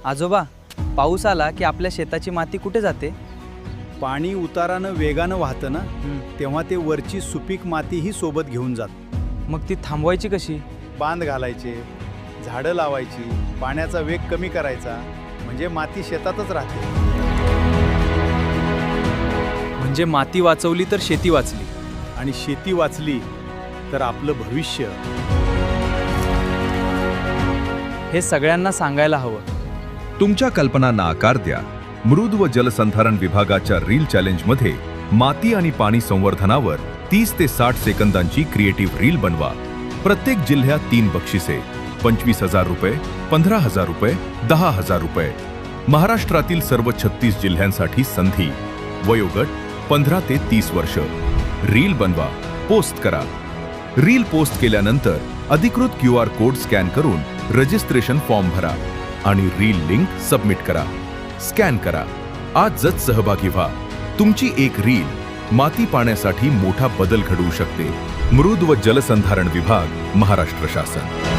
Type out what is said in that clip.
आजोबा, पाऊस आला की आपल्या शेताची माती कुठे जाते? पाणी उतारानं वेगानं वाहतं ना, तेव्हा ते वरची सुपीक मातीही सोबत घेऊन जात. मग ती थांबवायची कशी? बांध घालायचे, झाडं लावायची, पाण्याचा वेग कमी करायचा, म्हणजे माती शेतातच राहते. म्हणजे माती वाचवली तर शेती वाचली. आणि शेती वाचली तर आपलं भविष्य. हे सगळ्यांना सांगायला हवं. तुमच्या कल्पनांना आकार द्या. मृद व जलसंधारण विभागाच्या रील चॅलेंजमध्ये माती आणि पाणी संवर्धनावर 30 ते 60 सेकंदांची क्रिएटिव्ह रील बनवा. प्रत्येक जिल्ह्यात 3 बक्षिसे, 25,000 रुपये, 15,000 रुपये, 10,000 रुपये. महाराष्ट्रातील सर्व 36 जिल्ह्यांसाठी संधी. वयोगट 15 ते 30 वर्ष. रील बनवा, पोस्ट करा. रील पोस्ट केल्यानंतर अधिकृत QR कोड स्कॅन करून रजिस्ट्रेशन फॉर्म भरा आणि रील लिंक सबमिट करा. स्कॅन करा. आजच सहभागी व्हा. तुमची एक रील माती पाण्यासाठी मोठा बदल घडवू शकते. मृद व जलसंधारण विभाग, महाराष्ट्र शासन.